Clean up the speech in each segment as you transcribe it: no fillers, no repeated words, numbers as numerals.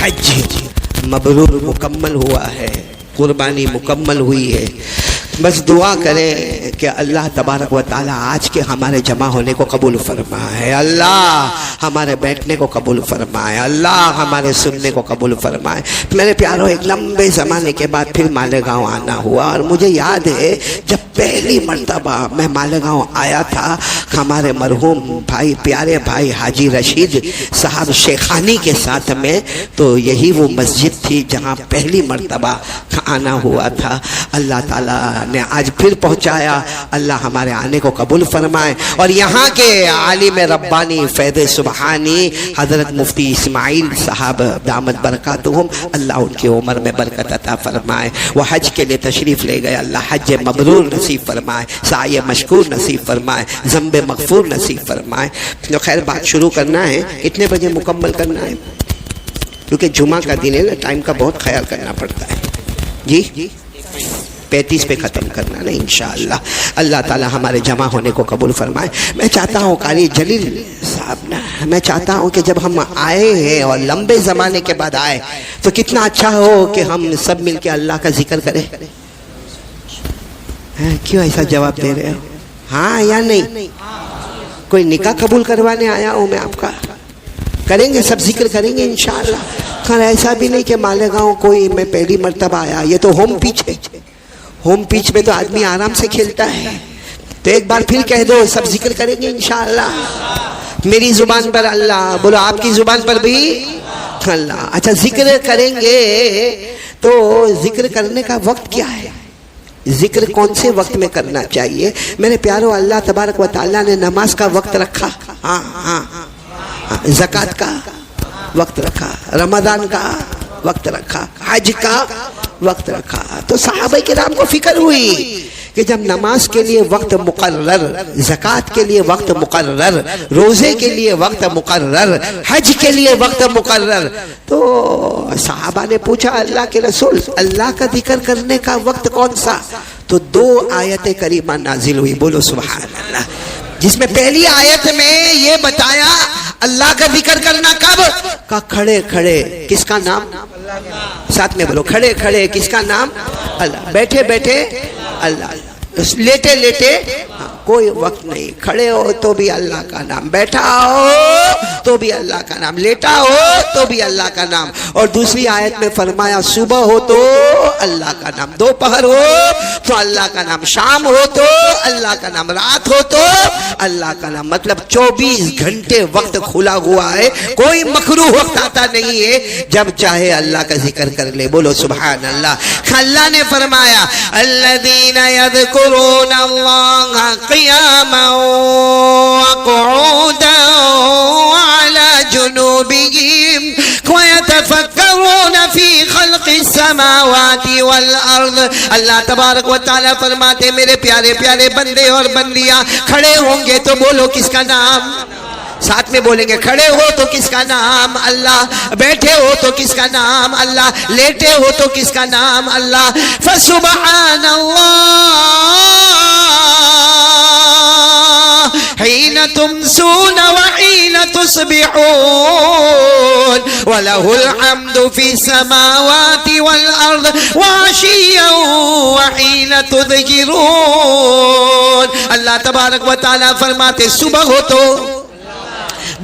حج مبرور مکمل ہوا ہے، قربانی مکمل ہوئی ہے. بس دعا کریں کہ اللہ تبارک و تعالی آج کے ہمارے جمع ہونے کو قبول فرمائے، اللہ ہمارے بیٹھنے کو قبول فرمائے، اللہ ہمارے سننے کو قبول فرمائے. میرے پیاروں، ایک لمبے زمانے کے بعد پھر مالیگاؤں آنا ہوا، اور مجھے یاد ہے جب پہلی مرتبہ میں مالیگاؤں آیا تھا ہمارے مرحوم بھائی، پیارے بھائی حاجی رشید صاحب شیخانی کے ساتھ میں، تو یہی وہ مسجد تھی جہاں پہلی مرتبہ آنا ہوا تھا. اللہ تعالیٰ نے آج پھر پہنچایا، اللہ ہمارے آنے کو قبول فرمائے. اور یہاں کے عالم ربانی فیض سبحانی حضرت مفتی اسماعیل صاحب دامت برکاتہم، اللہ ان کی عمر میں برکت عطا فرمائے. وہ حج کے لیے تشریف لے گئے، اللہ حج مبرور نصیب فرمائے، سعی مشکور نصیب فرمائے، ذنب مغفور نصیب فرمائے. جو خیر بات شروع کرنا ہے، کتنے بجے مکمل کرنا ہے؟ کیونکہ جمعہ کا دن ہے نا، ٹائم کا بہت خیال کرنا پڑتا ہے. جی 35 پہ ختم کرنا نا انشاءاللہ. اللہ تعالی ہمارے جمع ہونے کو قبول فرمائے. میں چاہتا ہوں قاری جلیل صاحب نا، میں چاہتا ہوں کہ جب ہم آئے ہیں اور لمبے زمانے کے بعد آئے تو کتنا اچھا ہو کہ ہم سب مل کے اللہ کا ذکر کریں. کیوں ایسا جواب دے رہے ہو؟ ہاں یا نہیں؟ کوئی نکاح قبول کروانے آیا ہوں میں آپ کا؟ کریں گے، سب ذکر کریں گے انشاءاللہ. خیر ایسا بھی نہیں کہ مالیگاؤں کوئی میں پہلی مرتبہ آیا، یہ تو ہوم پیچ ہے. ہوم پیچ میں تو آدمی آرام سے کھیلتا ہے. تو ایک بار پھر کہہ دو، سب ذکر کریں گے انشاءاللہ. میری زبان پر اللہ، بولو آپ کی زبان پر بھی اللہ. اچھا ذکر کریں گے تو ذکر کرنے کا وقت کیا ہے؟ ذکر کون سے وقت میں کرنا چاہیے؟ میرے پیاروں، اللہ تبارک و تعالیٰ نے نماز کا وقت رکھا، زکوٰۃ کا وقت رکھا، رمضان کا وقت رکھا، حج کا وقت رکھا. تو صحابہ کرام کو فکر ہوئی کہ جب نماز کے لیے وقت مقرر، زکوٰۃ کے لیے وقت مقرر، روزے کے لیے وقت مقرر، حج کے لیے وقت مقرر، تو صحابہ نے پوچھا اللہ کے رسول، اللہ کا ذکر کرنے کا وقت کون سا؟ تو 2 آیت کریمہ نازل ہوئی، بولو سبحان اللہ، جس میں پہلی آیت میں یہ بتایا اللہ کا ذکر کرنا کب؟ کا کھڑے کھڑے. کس کا نام؟ ساتھ میں بولو، کھڑے کھڑے کس کا نام؟ اللہ. بیٹھے بیٹھے اللہ. لیٹے لیٹے کوئی وقت نہیں. کھڑے ہو تو بھی اللہ کا نام، بیٹھا ہو تو بھی اللہ کا نام، لیٹا ہو تو بھی اللہ کا نام. اور دوسری آیت میں فرمایا صبح ہو تو اللہ کا نام، دوپہر ہو تو اللہ کا نام، شام ہو تو اللہ کا نام، رات ہو تو اللہ کا نام. مطلب 24 گھنٹے وقت کھلا ہوا ہے، کوئی مکروہ وقت آتا نہیں ہے، جب چاہے اللہ کا ذکر کر لے. بولو سبحان اللہ. اللہ نے فرمایا الذین یذکرون اللہ قیاما وقعودا وعلی جنوبہم ویتفکرون فی خلق السماوات والارض. اللہ تبارک و تعالیٰ فرماتے میرے پیارے پیارے بندے اور بندیاں، کھڑے ہوں گے تو بولو کس کا نام؟ ساتھ میں بولیں گے، کھڑے ہو تو کس کا نام؟ اللہ. بیٹھے ہو تو کس کا نام؟ اللہ. لیٹے ہو تو کس کا نام؟ اللہ. فسبحان اللہ حین تمسون وحین تصبحون وَلَهُ الْحَمْدُ فِي السَّمَاوَاتِ وَالْأَرْضِ وَعَشِيًّا وَحِينَ تُظْهِرُونَ. اللہ تبارک و تعالیٰ فرماتے صبح ہو تو،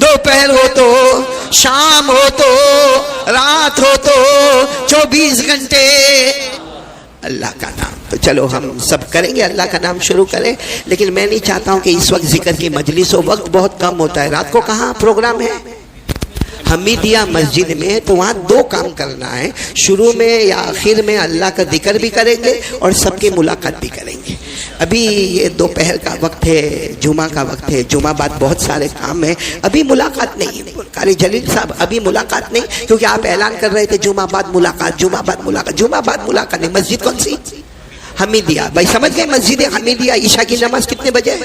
دوپہر ہو تو، شام ہو تو، رات ہو تو، 24 گھنٹے اللہ کا نام. تو چلو ہم سب کریں گے، اللہ کا نام شروع کریں. لیکن میں نہیں چاہتا ہوں کہ اس وقت ذکر کی مجلس ہو، وقت بہت کم ہوتا ہے. رات کو کہاں پروگرام ہے؟ حمیدیہ مسجد میں. تو وہاں 2 کام کرنا ہے، شروع میں یا آخر میں اللہ کا ذکر بھی کریں گے اور سب کی ملاقات بھی کریں گے. ابھی یہ دوپہر کا وقت ہے، جمعہ کا وقت ہے، جمعہ بعد بہت سارے کام ہیں، ابھی ملاقات نہیں. قاری جلیل صاحب ابھی ملاقات نہیں، کیونکہ آپ اعلان کر رہے تھے جمعہ بعد ملاقات، جمعہ بعد ملاقات. جمعہ بعد ملاقات نہیں. مسجد کون سی؟ حمیدیہ. بھائی سمجھ گئے؟ مسجد حمیدیہ. عشاء کی نماز کتنے بجے؟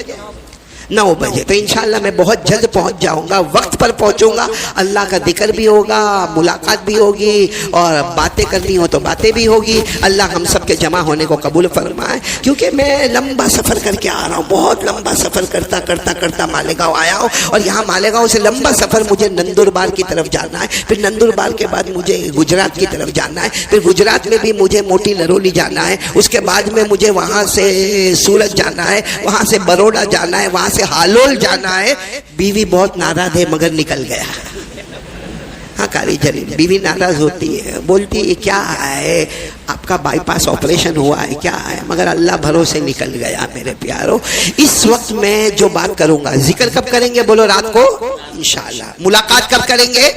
9 بجے تو انشاءاللہ میں بہت جلد پہنچ جاؤں گا، وقت پر پہنچوں گا، اللہ کا ذکر بھی ہوگا، ملاقات بھی ہوگی، اور باتیں کرنی ہو تو باتیں بھی ہوگی۔ اللہ ہم سب کے جمع ہونے کو قبول فرمائے، کیونکہ میں لمبا سفر کر کے آ رہا ہوں، بہت لمبا سفر کرتا مالیگاؤں آیا ہوں، اور یہاں مالیگاؤں سے لمبا سفر مجھے نندربار کی طرف جانا ہے، پھر نندربار کے بعد مجھے گجرات کی طرف جانا ہے، پھر گجرات میں بھی مجھے موٹی لرولی جانا ہے، اس کے بعد میں مجھے وہاں سے سورت جانا ہے، وہاں سے بروڈا جانا ہے، وہاں سے ہالول جانا ہے۔ بیوی بہت ناراض ہے مگر نکل گیا۔ ہاں قاری جلیل، بیوی ناراض ہوتی ہے، بولتی ہے کیا ہے آپ کا بائی پاس آپریشن ہوا ہے کیا ہے، مگر اللہ بھروسے نکل گیا میرے پیارو۔ اس وقت میں جو بات کروں گا، ذکر کب کریں گے بولو؟ رات کو انشاءاللہ۔ ملاقات کب کریں گے؟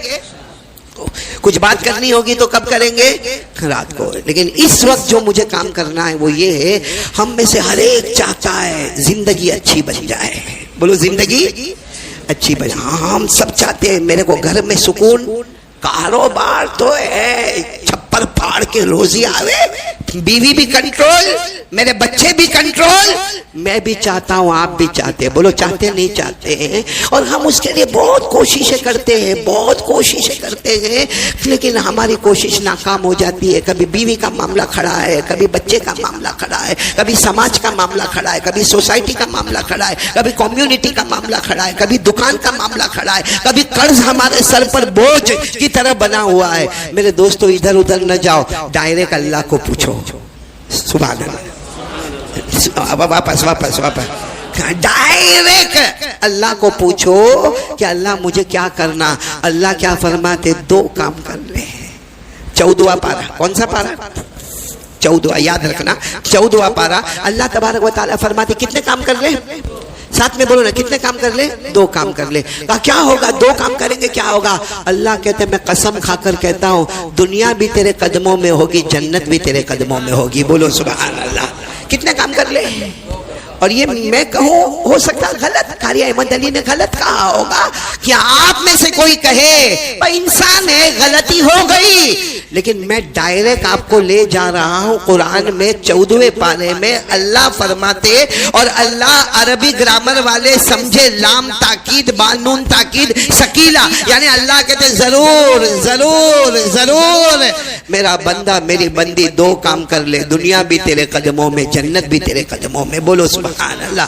کچھ بات کرنی ہوگی تو کب کریں گے؟ رات کو۔ لیکن اس وقت جو مجھے کام کرنا ہے وہ یہ ہے، ہم میں سے ہر ایک چاہتا ہے زندگی اچھی بن جائے، بولو زندگی اچھی بن۔ ہم سب چاہتے ہیں میرے کو گھر میں سکون، کاروبار تو ہے چھپر پھاڑ کے روزی آوے، بیوی بھی کنٹرول، میرے بچے بھی کنٹرول، میں بھی چاہتا ہوں، آپ بھی چاہتے ہیں، بولو چاہتے نہیں چاہتے ہیں؟ اور ہم اس کے لیے بہت کوششیں کرتے ہیں، بہت کوششیں کرتے ہیں، لیکن ہماری کوشش ناکام ہو جاتی ہے۔ کبھی بیوی کا معاملہ کھڑا ہے، کبھی بچے کا معاملہ کھڑا ہے، کبھی سماج کا معاملہ کھڑا ہے، کبھی سوسائٹی کا معاملہ کھڑا ہے، کبھی کمیونٹی کا معاملہ کھڑا ہے، کبھی دکان کا معاملہ کھڑا ہے، کبھی قرض ہمارے سر پر بوجھ کی طرح بنا ہوا ہے۔ میرے دوستو ادھر ادھر نہ جاؤ، ڈائریکٹ اللہ کو پوچھو۔ سبحان اللہ، واپس ڈائریکٹ اللہ کو پوچھو کہ اللہ مجھے کیا کرنا۔ اللہ کیا فرماتے؟ 2 کام کر لے۔ 14واں پارہ، کون سا پارہ؟ 14واں، یاد رکھنا 14واں پارہ۔ اللہ تبارک و تعالیٰ فرماتے کتنے کام کر لے؟ ساتھ میں بولو نا، کتنے کام کر لے؟ 2 کام کر لے۔ کہا کیا ہوگا؟ 2 کام کریں گے کیا ہوگا؟ اللہ کہتے ہیں میں قسم کھا کر کہتا ہوں، دنیا بھی تیرے قدموں میں ہوگی، جنت بھی تیرے قدموں میں ہوگی، بولو سبحان اللہ۔ کتنے کام کر لے؟ اور یہ میں کہوں ہو سکتا غلط، قاری احمد علی نے غلط کہا ہوگا، کہ آپ میں سے کوئی کہے انسان ہے غلطی ہو گئی، لیکن میں ڈائریکٹ آپ کو لے جا رہا ہوں قرآن میں 14ویں پارے میں اللہ فرماتے، اور اللہ عربی گرامر والے سمجھے، لام تاکید بانون تاکید سکیلا، یعنی اللہ کہتے ضرور ضرور ضرور میرا بندہ میری بندی 2 کام کر لے، دنیا بھی تیرے قدموں میں، جنت بھی تیرے قدموں میں، بولو سبحان اللہ۔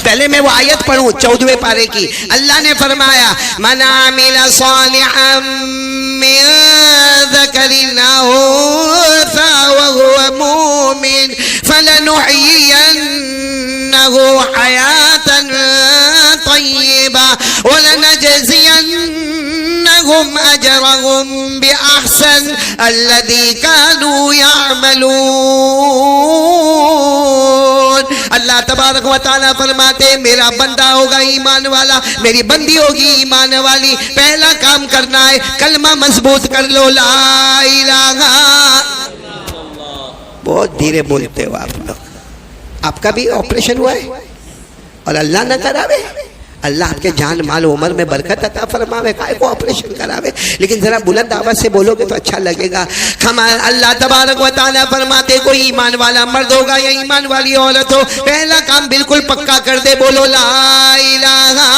پہلے میں وہ آیت پڑھوں 14ویں پارے کی۔ اللہ نے فرمایا من عمل صالحا من ذکر او انثى وهو مؤمن فلنحيينه حياة طيبة ولنجزينهم أجرهم بأحسن الذي كانوا يعملون۔ اللہ تبارک و تعالیٰ فرماتے میرا بندہ ہوگا ایمان والا، میری بندی ہوگی ایمان والی، پہلا کام کرنا ہے کلمہ مضبوط کر لو، لا الہ۔ بہت دھیرے بولتے ہو آپ لوگ۔ آپ کا بھی آپریشن ہوا ہے اور اللہ نہ کراوے؟ اللہ آپ کے جان مال عمر میں برکت عطا فرماوے، کائے کو آپریشن کراوے؟ لیکن ذرا بلند آواز سے بولو گے تو اچھا لگے گا۔ اللہ تبارک و تعالیٰ فرماتے کوئی ایمان والا مرد ہوگا یا ایمان والی عورت ہو، پہلا کام بالکل پکا کر دے، بولو لا الہ۔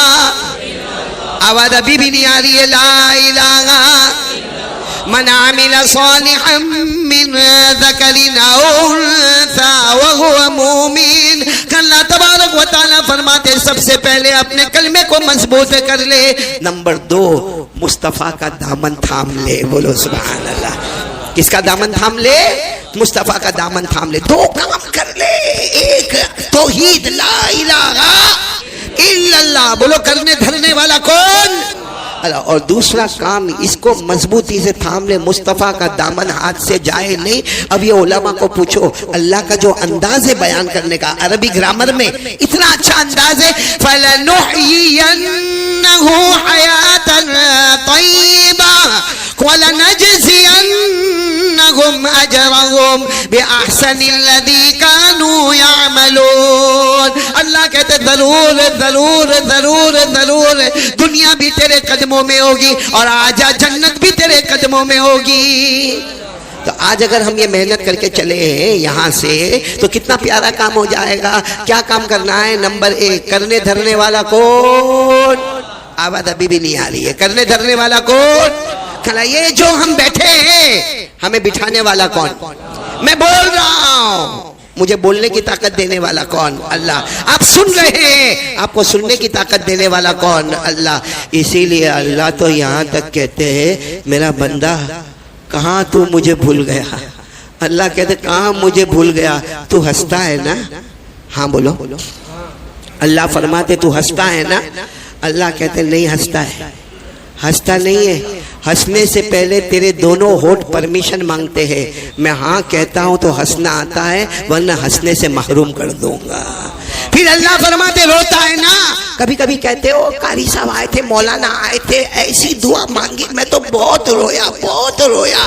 آواز ابھی بھی نہیں آ رہی ہے، لا الہ۔ من عمل صالحا من ذکر او انثى وهو مؤمن، اللہ تبارک و تعالیٰ فرماتے سب سے پہلے اپنے کلمے کو مضبوط کر لے۔ نمبر 2، مصطفیٰ کا دامن تھام لے، بولو سبحان اللہ۔ کس کا دامن تھام لے؟ مصطفیٰ کا دامن تھام لے۔ 2 کام کر لے، ایک توحید لا الہ الا اللہ، بولو کرنے دھرنے والا کون؟ اور دوسرا کام اس کو مضبوطی سے تھام لے، مصطفیٰ کا دامن ہاتھ سے جائے نہیں۔ اب یہ علماء کو پوچھو، اللہ کا جو انداز ہے بیان کرنے کا عربی گرامر میں اتنا اچھا انداز ہے، فَلَنُحْيِيَنَّهُ حَيَاةً طَيِّبَةً وَلَنَجْزِيَنَّهُمْ أَجْرَهُمْ بِأَحْسَنِ الَّذِي كَانُوا يَعْمَلُونَ۔ اللہ کہتے ضرور ضرور ضرور ضرور دنیا بھی تیرے قدموں میں ہوگی، اور آجا جنت بھی تیرے قدموں میں ہوگی۔ تو آج اگر ہم یہ محنت کر کے چلے ہیں یہاں سے تو کتنا پیارا کام ہو جائے گا. کیا کام کرنا ہے؟ نمبر 1 کرنے دھرنے والا کون؟ آواز ابھی بھی نہیں آ رہی ہے. کرنے دھرنے والا کون؟ یہ جو ہم بیٹھے ہیں ہمیں بٹھانے والا کون؟ میں بول رہا ہوں. مجھے بولنے کی طاقت دینے والا کون؟ اللہ. آپ سن رہے ہیں، آپ کو سننے کی طاقت دینے والا کون؟ اللہ. اسی لیے اللہ تو یہاں تک کہتے ہیں میرا بندہ کہاں تو مجھے بھول گیا. اللہ کہتے کہاں مجھے بھول گیا؟ تو ہنستا ہے نا؟ ہاں بولو. اللہ فرماتے تو ہنستا ہے نا؟ اللہ کہتے نہیں ہنستا ہے. ہنستا نہیں ہے. ہنسنے سے پہلے تیرے دونوں ہونٹ پرمیشن مانگتے ہیں. میں ہاں کہتا ہوں تو ہنسنا آتا ہے، ورنہ ہنسنے سے محروم کر دوں گا. پھر اللہ فرماتے روتا ہے نا؟ کبھی کبھی کہتے ہو قاری صاحب آئے تھے، مولانا آئے تھے، ایسی دعا مانگی میں تو بہت رویا بہت رویا.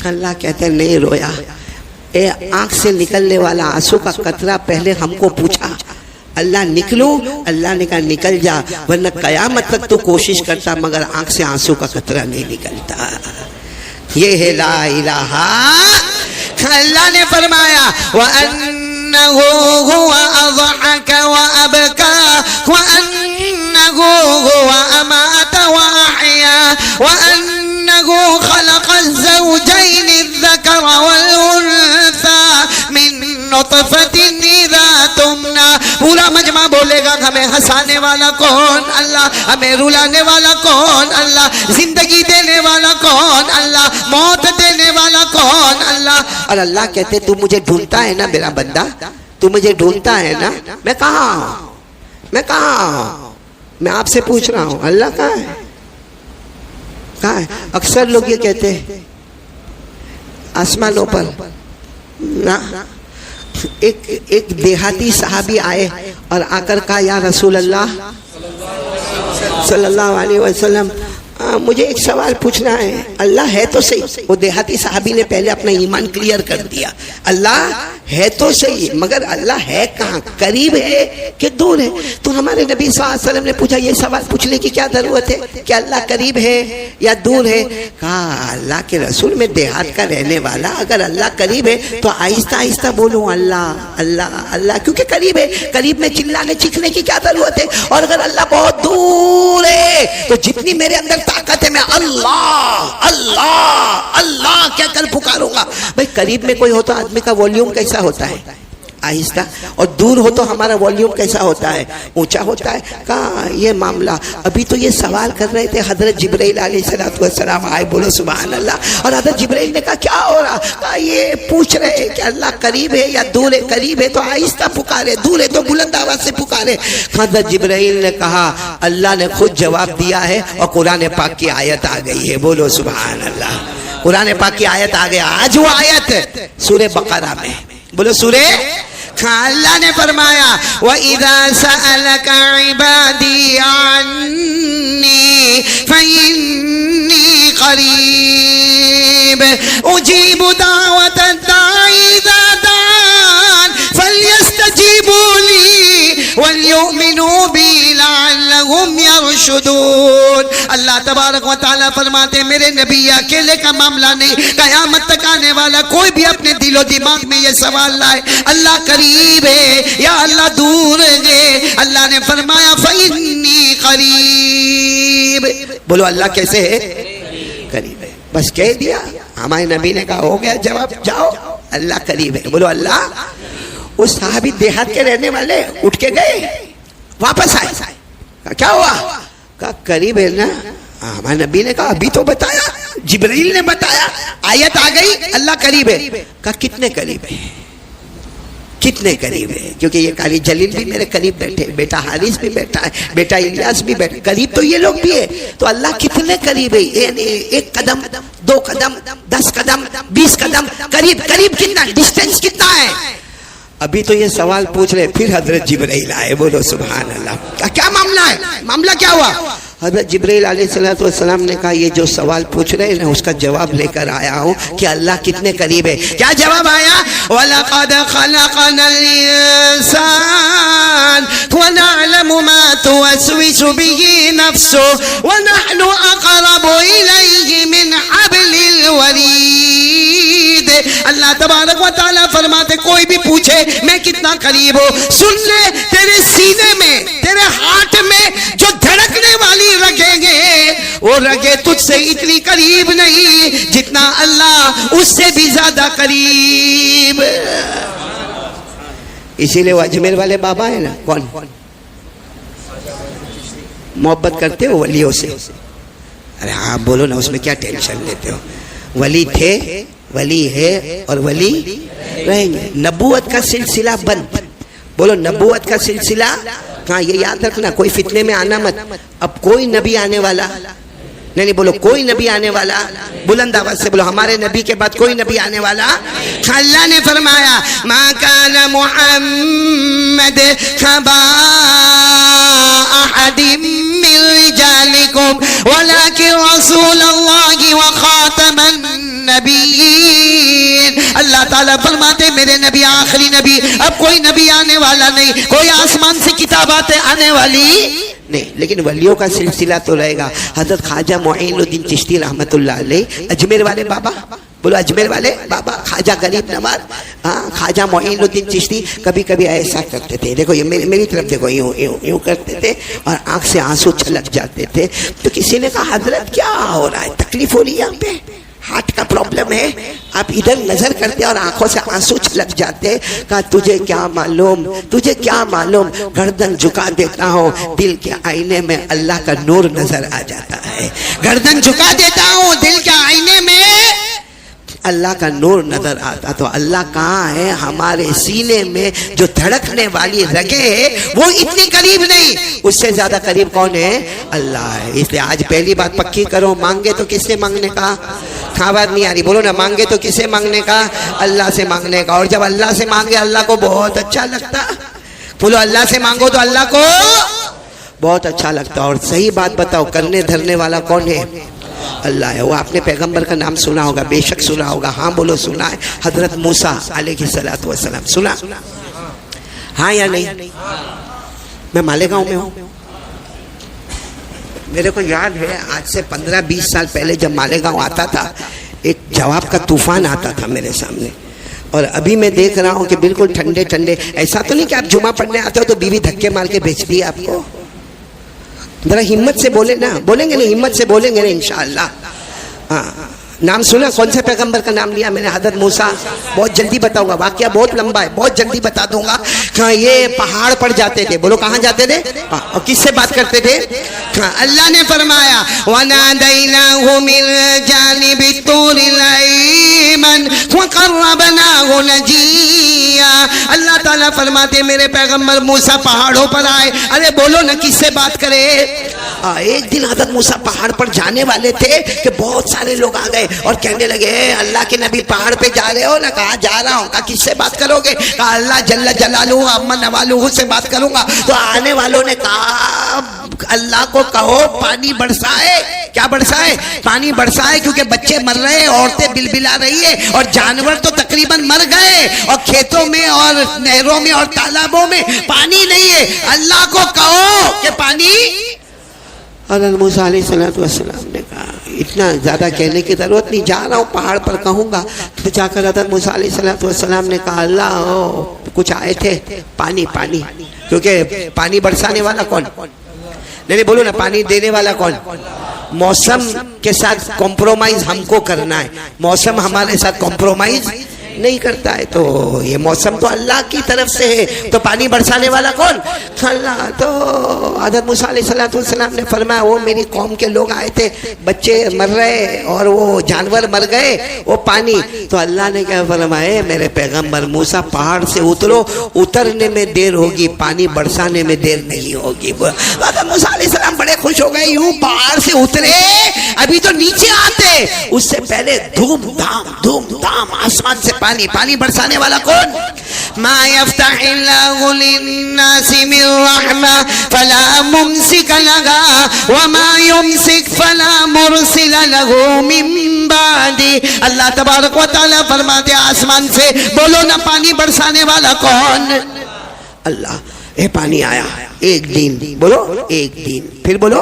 اللہ کہتے نہیں رویا. اے آنکھ سے نکلنے والا آنسو کا قطرہ پہلے ہم کو پوچھا. اللہ نکلوں؟ اللہ نے کہا نکل جا، ورنہ قیامت تک تو کوشش کرتا مگر آنکھ سے آنسو کا قطرہ نہیں نکلتا. یہ ہے لا الہ. اللہ نے فرمایا وَأَنَّهُ هُوَ أَضْحَكَ وَأَبْكَى وَأَنَّهُ هُوَ أَمَاتَ وَأَحْيَا وَأَنَّهُ خَلَقَ الزَّوْجَيْنِ الذَّكَرَ وَالْأُنثَى مِن نُطْفَةٍ إِذَا تُمْنَىٰ. پورا مجمع بولے گا ہمیں ہنسانے والا کون؟ اللہ. ہمیں رلانے والا کون؟ اللہ. زندگی دینے والا کون؟ اللہ. موت دینے والا کون؟ اللہ. اور اللہ کہتے تو مجھے ڈھونڈتا ہے نا میرا بندہ؟ تو مجھے ڈھونڈتا ہے نا؟ میں کہاں ہوں؟ میں کہاں ہوں؟ میں آپ سے پوچھ رہا ہوں اللہ کہاں ہے؟ کہاں ہے؟ اکثر لوگ یہ کہتے ہیں آسمانوں پر نا. ایک دیہاتی صحابی آئے اور آ کر کہا یا رسول اللہ صلی اللہ علیہ وسلم مجھے ایک سوال پوچھنا ہے. اللہ ہے تو صحیح. وہ دیہاتی صحابی نے پہلے اپنا ایمان کلیئر کر دیا. اللہ ہے تو صحیح مگر اللہ ہے کہاں؟ قریب ہے کہ دور ہے؟ تو ہمارے نبی صلی اللہ علیہ وسلم نے پوچھا یہ سوال پوچھنے کی کیا ضرورت ہے کہ اللہ قریب ہے یا دور ہے؟ کہا اللہ کے رسول میں دیہات کا رہنے والا اگر اللہ قریب ہے تو آہستہ آہستہ بولوں اللہ اللہ اللہ، کیونکہ قریب ہے. قریب میں چلانے چیخنے کی کیا ضرورت ہے؟ اور اگر اللہ بہت دور ہے تو جتنی میرے اندر طاقت ہے میں اللہ اللہ اللہ کیا کر پکاروں گا. بھائی قریب میں کوئی ہو تو آدمی کا والیوم کیسا ہوتا ہے؟ آہستہ. اور دور ہو تو ہمارا والیوم کیسا ہوتا ہے؟ اونچا ہوتا ہے. کہا یہ معاملہ ابھی تو یہ سوال کر رہے تھے حضرت جبرائیل علیہ السلام آئے. بولو سبحان اللہ. اور حضرت جبرائیل نے کہا کیا ہو رہا؟ کہا یہ پوچھ رہے کہ اللہ قریب ہے یا دور ہے. قریب ہے تو آہستہ پکارے، دور ہے تو بلند آواز سے پکارے. حضرت جبرائیل نے کہا اللہ نے خود جواب دیا ہے اور قرآن پاک کی آیت آ گئی ہے. بولو سبحان اللہ. قرآن پاک کی آیت آ گیا. آج وہ آیت سورہ بقرہ میں. بولو سورہ. اللہ نے فرمایا وَإِذَا سَأَلَكَ عِبَادِي عَنِّي فَإِنِّي قَرِيبٌ أُجِيبُ دَعْوَةَ الدَّاعِ إِذَا دَعَانِ فَلْيَسْتَجِيبُوا لِي وَلْيُؤْمِنُوا بِي لَعَلَّهُمْ يَرْشُدُونَ. اللہ تبارک و تعالیٰ فرماتے میرے نبی اکیلے کا معاملہ نہیں، قیامت تک آنے والا کوئی بھی اپنے دل و دماغ میں یہ سوال لائے اللہ قریب ہے یا اللہ دور ہے. اللہ نے فرمایا فَإِنِّي قریب. بولو اللہ کیسے ہے؟ قریب ہے. بس کہہ دیا. ہمارے نبی نے کہا ہو گیا جواب. جاؤ اللہ قریب ہے. بولو اللہ. اس صحابی دیہات کے رہنے والے اٹھ کے گئے واپس آئے. کیا ہوا؟ کہا قریب ہے نا. ہمارے نبی نے کہا ابھی تو بتایا، جبرائیل نے بتایا، آیت آ گئی اللہ قریب ہے. کہا کتنے قریب ہے؟ کتنے قریب ہے؟ کیونکہ یہ قاری جلیل بھی میرے قریب بیٹھے، بیٹا حارث بھی بیٹھا ہے، بیٹا الیاس بھی بیٹھے. قریب تو یہ لوگ بھی ہے. تو اللہ کتنے قریب ہے؟ یعنی 1 قدم 2 قدم 10 قدم 20 قدم قریب. قریب کتنا؟ ڈسٹینس کتنا ہے؟ ابھی تو یہ سوال پوچھ رہے. پھر حضرت جبرائیل آئے. بولو سبحان اللہ. کیا معاملہ ہے؟ معاملہ کیا ہوا؟ حضرت جبرائیل علیہ السلام نے کہا یہ جو سوال پوچھ رہے ہیں اس کا جواب لے کر آیا ہوں کہ اللہ کتنے قریب ہے. کیا جواب آیا؟ وَلَقَدْ خَلَقْنَا الْإِنسَانَ وَنَعْلَمُ مَا تُوَسْوِسُ بِهِ نَفْسُهُ وَنَحْنُ أَقْرَبُ إِلَيْهِ مِنْ حَبْلِ الْوَرِيدِ. اللہ تبارک و تعالیٰ فرماتے کوئی بھی پوچھے میں کتنا قریب ہوں، سن لے تیرے سینے میں، تیرے ہاتھ میں جو دھڑکنے والی رگیں ہیں وہ رگیں تجھ سے اتنی قریب نہیں جتنا اللہ اس سے بھی زیادہ قریب۔ اسی لیے وہ اجمیر والے بابا ہے نا، کون محبت کرتے ہو ولیوں سے؟ ارے ہاں بولو نا، اس میں کیا ٹینشن لیتے ہو؟ ولی تھے، ولی ہے اور ولی رہیں گے۔ نبوت کا سلسلہ بند، بولو نبوت کا سلسلہ۔ ہاں یہ یاد رکھنا، کوئی فتنے میں آنا مت۔ اب کوئی نبی آنے والا نہیں، بولو کوئی نبی آنے والا، بلند آواز سے بولو ہمارے نبی کے بعد کوئی نبی آنے والا۔ اللہ نے فرمایا ما کان محمد خبا احد من رجالکم ولکن رسول اللہ وخاتم النبیین۔ اللہ تعالیٰ فرماتے میرے نبی آخری نبی، اب کوئی نبی آنے والا نہیں، کوئی آسمان سے کتاباتیں آنے والی نہیں، لیکن ولیوں کا سلسلہ تو رہے گا۔ حضرت خواجہ معین الدین چشتی رحمت اللہ علیہ، اجمیر والے بابا، بولو اجمیر والے بابا، خواجہ غریب نواز، ہاں خواجہ معین الدین چشتی کبھی کبھی ایسا کرتے تھے، دیکھو یہ میری طرف دیکھو، یوں یوں یوں کرتے تھے اور آنکھ سے آنسو چھلک جاتے تھے۔ تو کسی نے کہا حضرت کیا ہو رہا ہے، تکلیف ہو رہی ہے یہاں پہ، ہارٹ کا پرابلم ہے، آپ ادھر نظر کرتے اور آنکھوں سے آنسو چھلک جاتے۔ کہا تجھے کیا معلوم، تجھے کیا معلوم، گردن جھکا دیتا ہوں دل کے آئینے میں اللہ کا نور نظر آ جاتا ہے، گردن جھکا دیتا ہوں دل کے آئینے میں اللہ کا نور نظر آتا۔ تو اللہ کہاں ہے؟ ہمارے سینے میں جو دھڑکنے والی رگیں ہیں وہ اتنی قریب نہیں، اس سے زیادہ قریب کون ہے؟ اللہ ہے۔ اس لیے آج پہلی بات پکی کرو، مانگے تو کس سے مانگنے کا؟ خبر نہیں آ رہی، بولو نا، مانگے تو کس سے مانگنے کا؟ اللہ سے مانگنے کا۔ اور جب اللہ سے مانگے اللہ کو بہت اچھا لگتا، بولو اللہ سے مانگو تو اللہ کو بہت اچھا لگتا۔ اور صحیح بات بتاؤ، کرنے دھرنے والا کون ہے؟ اللہ ہے۔ وہ آپ نے پیغمبر کا نام سنا ہوگا، بے شک سنا ہوگا، ہاں بولو سنا ہے۔ حضرت موسیٰ علیہ السلام سنا، ہاں یا نہیں؟ میں مالیگاؤں میں ہوں، میرے کو یاد ہے آج سے 15-20 سال پہلے جب مالیگاؤں آتا تھا ایک جواب کا طوفان آتا تھا میرے سامنے، اور ابھی میں دیکھ رہا ہوں کہ بالکل ٹھنڈے ٹھنڈے۔ ایسا تو نہیں کہ آپ جمعہ پڑھنے آتے ہو تو بیوی دھکے مار کے بیچتی ہے آپ کو؟ ذرا ہمت سے بولے نا، بولیں گے نہیں؟ ہمت سے بولیں گے نا انشاءاللہ۔ ہاں نام سنا؟ کون سے پیغمبر کا نام لیا میں نے؟ حضرت موسیٰ۔ بہت جلدی بتاؤں گا، واقعہ بہت لمبا ہے، بہت جلدی بتا دوں گا۔ کہاں یہ پہاڑ پر جاتے تھے، بولو کہاں جاتے تھے اور کس سے بات کرتے تھے؟ اللہ نے فرمایا وَنَادَيْنَاهُ مِنْ جَانِبِ الطُّورِ الْأَيْمَنِ وَقَرَّبْنَاهُ نَجِيًّا۔ اللہ تعالیٰ فرماتے میرے پیغمبر موسیٰ پہاڑوں پر آئے، ارے بولو نا کس سے بات کرے؟ ایک دن حضرت موسیٰ پہاڑ پر جانے والے تھے کہ بہت سارے لوگ آ گئے اور کہنے لگے اللہ کے نبی پہاڑ پہ جا رہے ہو نا؟ کہا جا رہا ہوں۔ کہا کس سے بات کرو گے؟ کہا اللہ جل جلالہ امن نوالہ سے بات کروں گا۔ تو آنے والوں نے کہا اللہ کو کہو پانی برسائے۔ کیا برسائے؟ پانی برسائے، کیونکہ بچے مر رہے، عورتیں بلبلا رہی ہے اور جانور تو تقریباً مر گئے اور کھیتوں میں اور نہروں میں اور تالابوں میں پانی نہیں ہے، اللہ کو کہو کہ پانی۔ حضرت موسیٰ علیہ السلام نے کہا اتنا زیادہ کہنے کی ضرورت نہیں، جا رہا ہوں پہاڑ پر کہوں گا۔ تو جا کر حضرت موسیٰ علیہ السلام نے کہا اللہ کچھ آئے تھے، پانی پانی، کیونکہ پانی برسانے والا کون؟ نہیں بولو نا، پانی دینے والا کون؟ موسم کے ساتھ کمپرومائز ہم کو کرنا ہے، موسم ہمارے ساتھ کمپرومائز نہیں کرتا ہے، تو یہ موسم تو اللہ کی طرف سے ہے، تو پانی برسانے والا کون؟ اللہ۔ تو حضرت موسیٰ علیہ السلام نے فرمایا وہ میری قوم کے لوگ آئے تھے، بچے مر رہے اور وہ جانور مر گئے، وہ پانی۔ تو اللہ نے کیا فرمایا میرے پیغمبر موسیٰ پہاڑ سے اترو، اترنے میں دیر ہوگی، پانی برسانے میں دیر نہیں ہوگی۔ حضرت موسیٰ علیہ السلام بڑے خوش ہو گئے، یوں پہاڑ سے اترے، ابھی تو نیچے آتے اس سے پہلے دھوم دھام آسمان سے پانی برسانے والا کون؟ ما يفتح الله للناس من رحمة فلا ممسك لها وما يمسك فلا مرسل له من بعده۔ اللہ تبارک و تعالیٰ فرماتے آسمان سے بولو نا پانی برسانے والا کون؟ اللہ۔ اے پانی آیا ایک دن، بولو ایک دن، پھر بولو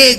1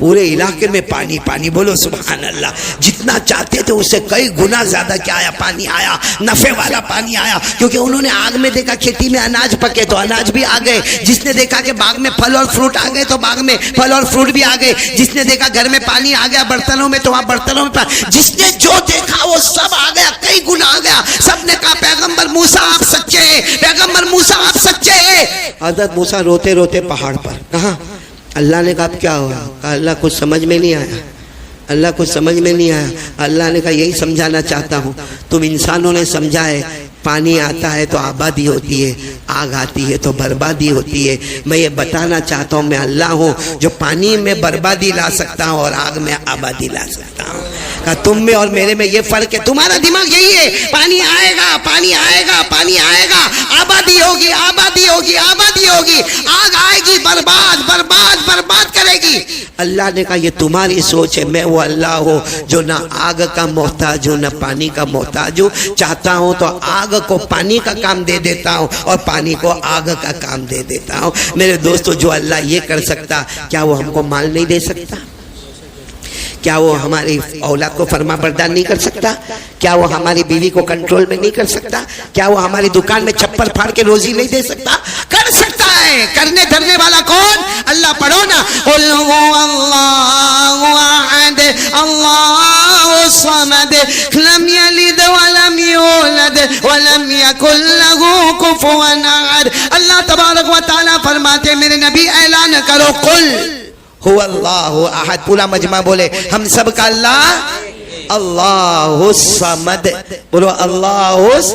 پورے علاقے میں پانی پانی. بولو سبحان اللہ. جتنا چاہتے تھے اس سے کئی گنا زیادہ کیا آیا, پانی آیا, نفع والا پانی آیا. کیونکہ انہوں نے آگ میں دیکھا کھیتی میں اناج پکے تو اناج بھی آ گئے. جس نے دیکھا کہ باغ میں پھل اور فروٹ آ گئے تو باغ میں پھل اور فروٹ بھی آ گئے. جس نے دیکھا گھر میں پانی آ گیا برتنوں میں تو وہاں برتنوں میں پانی. جس نے جو دیکھا وہ سب آ گیا, کئی گنا آ گیا. سب نے کہا پیغمبر موسیٰ آپ سچے ہیں, پیغمبر موسیٰ آپ سچے ہیں. حضرت موسیٰ روتے روتے پہاڑ پر. کہاں؟ اللہ نے کہا اب کیا ہوا؟ کہا اللہ کچھ سمجھ میں نہیں آیا, اللہ کچھ سمجھ میں نہیں آیا. اللہ نے کہا یہی سمجھانا چاہتا ہوں. تم انسانوں نے سمجھا ہے پانی آتا ہے تو آبادی ہوتی ہے, آگ آتی ہے تو بربادی ہوتی ہے. میں یہ بتانا چاہتا ہوں میں اللہ ہوں جو پانی میں بربادی لا سکتا ہوں اور آگ میں آبادی لا سکتا ہوں. کہا تم میں اور میرے میں یہ فرق ہے, تمہارا دماغ یہی ہے پانی آئے گا پانی آئے گا پانی آئے گا, آبادی ہوگی آبادی ہوگی آبادی ہوگی, آگ آئے گی برباد برباد برباد کرے گی. اللہ نے کہا یہ تمہاری سوچ ہے, میں وہ اللہ ہوں جو نہ آگ کا محتاج ہوں نہ پانی کا محتاج ہوں. چاہتا ہوں تو آگ کو پانی کا کام دے دیتا ہوں اور پانی کو آگ کا کام دے دیتا ہوں. میرے دوستو جو اللہ یہ کر سکتا کیا وہ ہم کو مال نہیں دے سکتا؟ کیا وہ ہماری اولاد کو فرما بردار نہیں کر سکتا؟ کیا وہ ہماری بیوی کو کنٹرول میں نہیں کر سکتا؟ کیا وہ ہماری دکان میں چپل پھاڑ کے روزی نہیں دے سکتا؟ کر سکتا ہے. کرنے دھرنے والا کون؟ اللہ. پڑھو نا, قل هو اللہ احد اللہ الصمد لم یلد ولم یولد ولم یکن له کفوا احد. اللہ تبارک و تعالیٰ فرماتے میرے نبی اعلان کرو قل هو اللہ احد. پورا مجمع بولے ہم سب کا اللہ, اللہ الصمد. بولو اللہ.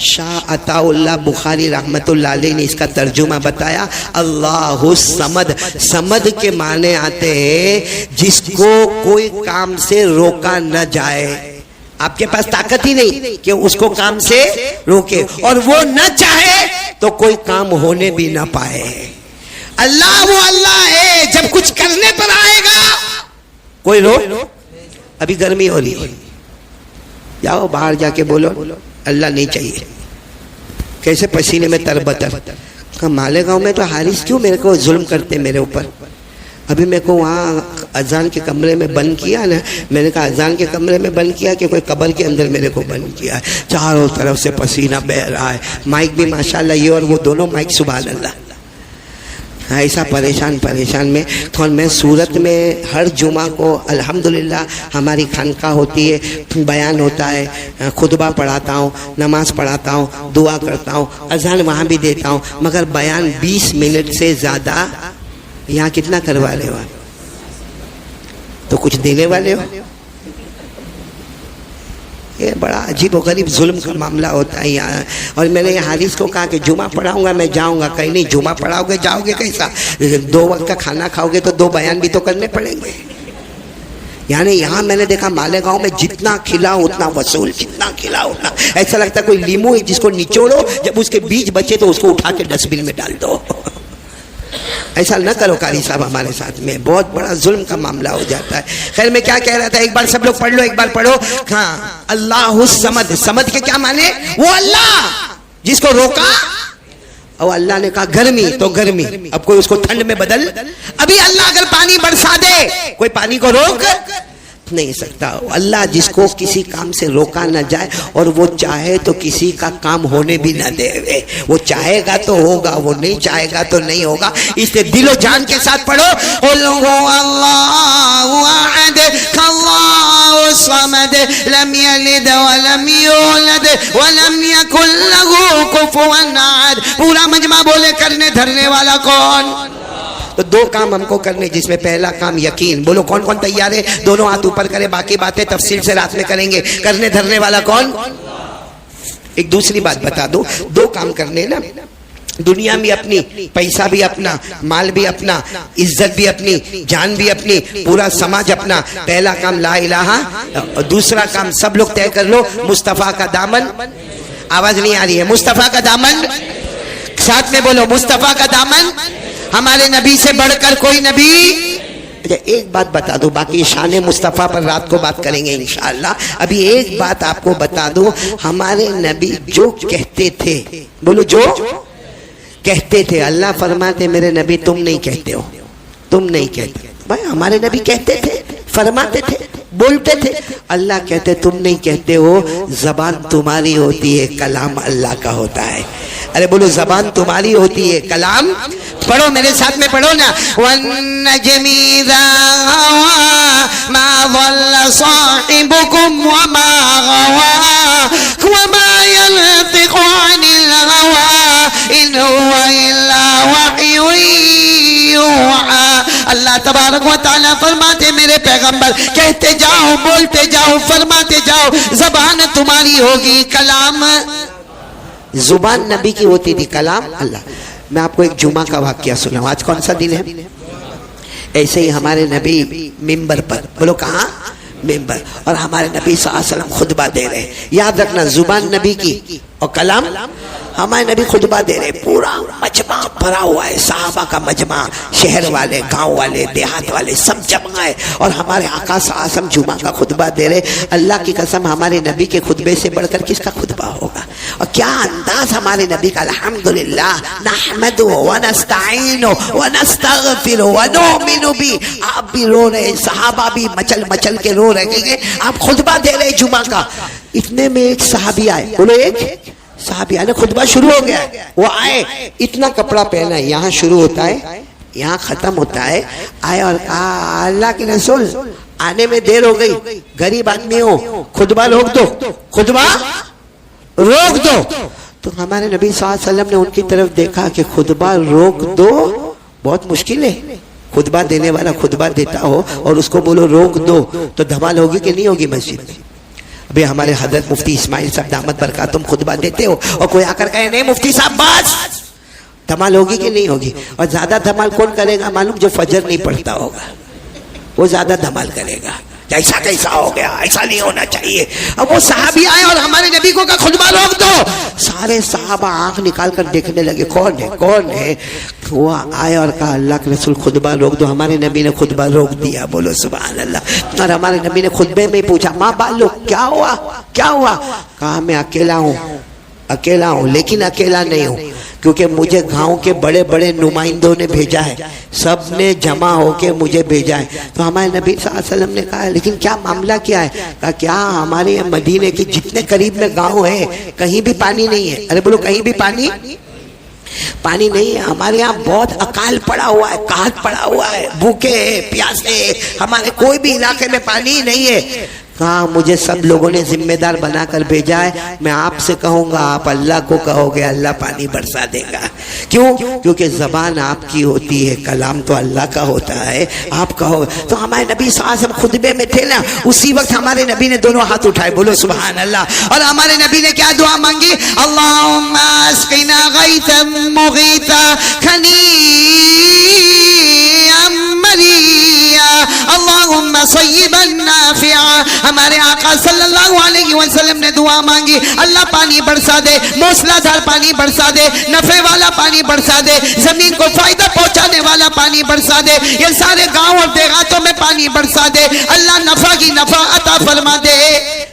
شاہ عطا اللہ بخاری رحمت اللہ علیہ نے اس کا ترجمہ بتایا, اللہ الصمد. صمد کے معنی آتے ہیں جس کو کوئی کام سے روکا نہ جائے. آپ کے پاس طاقت ہی نہیں کہ اس کو کام سے روکے, اور وہ نہ چاہے تو کوئی کام ہونے بھی نہ پائے. اللہ وہ اللہ ہے جب کچھ کرنے پر آئے گا کوئی رو. ابھی گرمی ہو رہی ہے, جاؤ باہر جا کے بولو اللہ نہیں چاہیے. کیسے پسینے میں تربتر. مالیگاؤں میں تو حارث کیوں میرے کو ظلم کرتے میرے اوپر. ابھی میرے کو وہاں اذان کے کمرے میں بند کیا نا, میں نے کہا اذان کے کمرے میں بند کیا کہ کوئی قبر کے اندر میرے کو بند کیا ہے. چاروں طرف سے پسینہ بہ رہا ہے, مائک بھی ماشاءاللہ یہ اور وہ دونوں مائک سبحان اللہ. ایسا پریشان میں. اور میں سورت میں ہر جمعہ کو الحمدللہ ہماری خانقاہ ہوتی ہے, بیان ہوتا ہے, خطبہ پڑھاتا ہوں, نماز پڑھاتا ہوں, دعا کرتا ہوں, اذان وہاں بھی دیتا ہوں, مگر بیان 20 منٹ سے زیادہ. یہاں کتنا کروا رہے ہو تو کچھ دینے والے ہو. یہ بڑا عجیب و غریب ظلم کا معاملہ ہوتا ہے یہاں. اور میں نے حارث کو کہا کہ جمعہ پڑھاؤں گا میں جاؤں گا. کہیں نہیں, جمعہ پڑھاؤ گے جاؤ گے کیسا؟ 2 وقت کا کھانا کھاؤ گے تو 2 بیان بھی تو کرنے پڑیں گے. یعنی یہاں میں نے دیکھا مالیگاؤں میں جتنا کھلاؤ اتنا وصول, جتنا کھلاؤ اتنا. ایسا لگتا ہے کوئی لیمو ہے جس کو نچوڑو, جب اس کے بیج بچے تو اس کو اٹھا کے ڈسٹ بن میں ڈال دو. ایسا نہ کرو قاری صاحب ہمارے ساتھ میں, بہت بڑا ظلم کا معاملہ ہو جاتا ہے. خیر میں کیا کہہ رہا تھا, ایک بار سب لوگ پڑھ لو, ایک بار پڑھو. ہاں, اللہ الصمد. صمد کے کیا معنی؟ وہ اللہ جس کو روکا. اور اللہ نے کہا گرمی تو گرمی, اب کوئی اس کو ٹھنڈ میں بدل. ابھی اللہ اگر پانی برسا دے کوئی پانی کو روک نہیں سکتا. اللہ جس کو کسی کام سے روکا نہ جائے, اور وہ چاہے تو کسی کا کام ہونے بھی نہ دے. وہ چاہے گا تو ہوگا, وہ نہیں چاہے گا تو نہیں ہوگا. اس لیے دل و جان کے ساتھ پڑھو قل هو اللہ احد اللہ الصمد لم یلد ولم یولد ولم یکن له کفوا احد. پورا مجمع بولے کرنے دھرنے والا کون؟ تو 2 کام ہم کو کرنے, جس میں پہلا کام یقین. بولو کون کون تیار ہے؟ دونوں ہاتھ اوپر کرے, باقی باتیں تفصیل سے رات میں کریں گے. کرنے دھرنے والا کون؟ ایک دوسری بات بتا دو, 2 کام کرنے نا, دنیا بھی اپنی, پیسہ بھی اپنا, مال بھی اپنا, عزت بھی اپنی, جان بھی اپنی, پورا سماج اپنا. پہلا کام لا الہ, دوسرا کام سب لوگ طے کر لو مصطفیٰ کا دامن. آواز نہیں آ رہی ہے. مصطفیٰ کا دامن, ساتھ میں بولو مصطفیٰ کا دامن. ہمارے نبی سے بڑھ کر کوئی نبی. اچھا ایک بات بتا دو, باقی شان مصطفیٰ پر رات کو بات کریں گے انشاءاللہ. ابھی ایک بات آپ کو بتا دو, ہمارے نبی جو کہتے تھے, بولو جو کہتے تھے, اللہ فرماتے میرے نبی تم نہیں کہتے ہو, تم نہیں کہتے. بھائی ہمارے نبی کہتے تھے، فرماتے تھے، بولتے تھے. اللہ کہتے تم نہیں کہتے ہو، زبان تمہاری ہوتی ہے، کلام اللہ کا ہوتا ہے. ارے بولو زبان تمہاری ہوتی ہے، کلام. پڑھو میرے ساتھ میں، پڑھو نا. وَالنَّجْمِ إِذَا هَوَىٰ مَا ضَلَّ صَاحِبُكُمْ وَمَا غَوَىٰ وَمَا يَنطِقُ عَنِ الْهَوَىٰ إِنْ هُوَ إِلَّا وَحْيٌ یوحیٰ. اللہ تبارک و تعالیٰ فرماتے میرے پیغمبر کہتے جاؤ، بولتے جاؤ، فرماتے جاؤ، زبان تمہاری ہوگی، کلام. زبان نبی کی ہوتی تھی، کلام اللہ. میں آپ کو ایک جمعہ کا واقعہ سناؤں. آج کون سا دن ہے؟ ایسے ہی ہمارے نبی ممبر پر، بولو کہاں؟ ممبر. اور ہمارے نبی صلی اللہ علیہ وسلم خطبہ دے رہے. یاد رکھنا زبان نبی کی اور کلام ہمارے نبی خطبہ دے رہے. پورا مجمع بھرا ہوا ہے، صحابہ کا مجمع، شہر والے، گاؤں والے، دیہات والے سب جمع ہے. اور ہمارے آقا صلی اللہ علیہ وسلم جمعہ کا خطبہ دے رہے. اللہ کی قسم ہمارے نبی کے خطبے سے بڑھ کر کس کا خطبہ ہوگا؟ اور کیا انداز ہمارے نبی کا. الحمدللہ نحمدہ ونستعینہ ونستغفرہ ونؤمن بہ. آپ بھی رو رہے، صحابہ بھی مچل مچل کے رو رہے. آپ خطبہ دے رہے جمعہ کا. اتنے میں ایک صحابی آئے. بولو ایک صحابی آئے. خطبہ شروع ہو گیا. وہ آئے، اتنا کپڑا پہنا ہے، یہاں شروع ہوتا ہے، یہاں ختم ہوتا ہے. آئے اور کہا اللہ کے رسول آنے میں دیر ہو گئی، غریب آدمی ہو، خطبہ روک دو، خطبہ روک دو. تو ہمارے نبی صلی اللہ علیہ وسلم نے ان کی طرف دیکھا کہ خطبہ روک دو بہت مشکل ہے. خطبہ دینے والا خطبہ دیتا ہو اور اس کو بولو روک دو تو دھمال ہوگی کہ نہیں ہوگی مسجد میں؟ ابھی ہمارے حضرت مفتی اسماعیل صاحب دامت برکاتہم خطبہ دیتے ہو اور کوئی آ کر کہے نہیں مفتی صاحب بس، دھمال ہوگی کہ نہیں ہوگی؟ اور زیادہ دھمال کون کرے گا معلوم؟ جو فجر نہیں پڑھتا ہوگا وہ زیادہ دھمال کرے گا. ایسا کیسا ہو گیا، ایسا نہیں ہونا چاہیے. اب وہ صحابی آئے اور ہمارے نبی کو کہا خطبہ روک دو. سارے صحابہ آنکھ نکال کر دیکھنے لگے کون ہے کون ہے. وہ آئے اور کہا اللہ کے رسول خطبہ روک دو. ہمارے نبی نے خطبہ روک دیا. بولو سبحان اللہ. اور ہمارے نبی نے خطبے میں پوچھا ماں بالو کیا ہوا کیا ہوا؟ کہا میں اکیلا ہوں، اکیلا ہوں، لیکن اکیلا نہیں ہوں کیونکہ مجھے گاؤں کے بڑے بڑے نمائندوں نے بھیجا ہے، سب نے جمع ہو کے مجھے بھیجا ہے. تو ہمارے نبی صلی اللہ علیہ وسلم نے کہا لیکن کیا معاملہ کیا ہے؟ کہا کیا ہمارے مدینے کے جتنے قریب میں گاؤں ہیں کہیں بھی پانی نہیں ہے. ارے بولو کہیں بھی پانی نہیں ہے. ہمارے یہاں بہت اکال پڑا ہوا ہے، قحط پڑا ہوا ہے، بھوکے پیاسے، ہمارے کوئی بھی علاقے میں پانی نہیں ہے. کہا مجھے سب لوگوں نے ذمہ دار بنا کر بھیجا ہے، میں آپ سے کہوں گا آپ اللہ کو کہو گے اللہ پانی برسا دے گا. کیوں؟ کیونکہ زبان آپ کی ہوتی ہے، کلام تو اللہ کا ہوتا ہے. آپ کہو. تو ہمارے نبی صلی اللہ علیہ وسلم خطبے میں تھے نا، اسی وقت ہمارے نبی نے دونوں ہاتھ اٹھائے. بولو سبحان اللہ. اور ہمارے نبی نے کیا دعا مانگی؟ اللہم اسقنا غیثا مغیثا خنیئا مریا اللہم صیبا نافعا. ہمارے آقا صلی اللہ علیہ وسلم نے دعا مانگی اللہ پانی برسا دے، موسلا دھار پانی برسا دے، نفع والا پانی برسا دے، زمین کو فائدہ پہنچانے والا پانی برسا دے، یہ سارے گاؤں اور دیہاتوں میں پانی برسا دے، اللہ نفع کی نفع عطا فرما دے.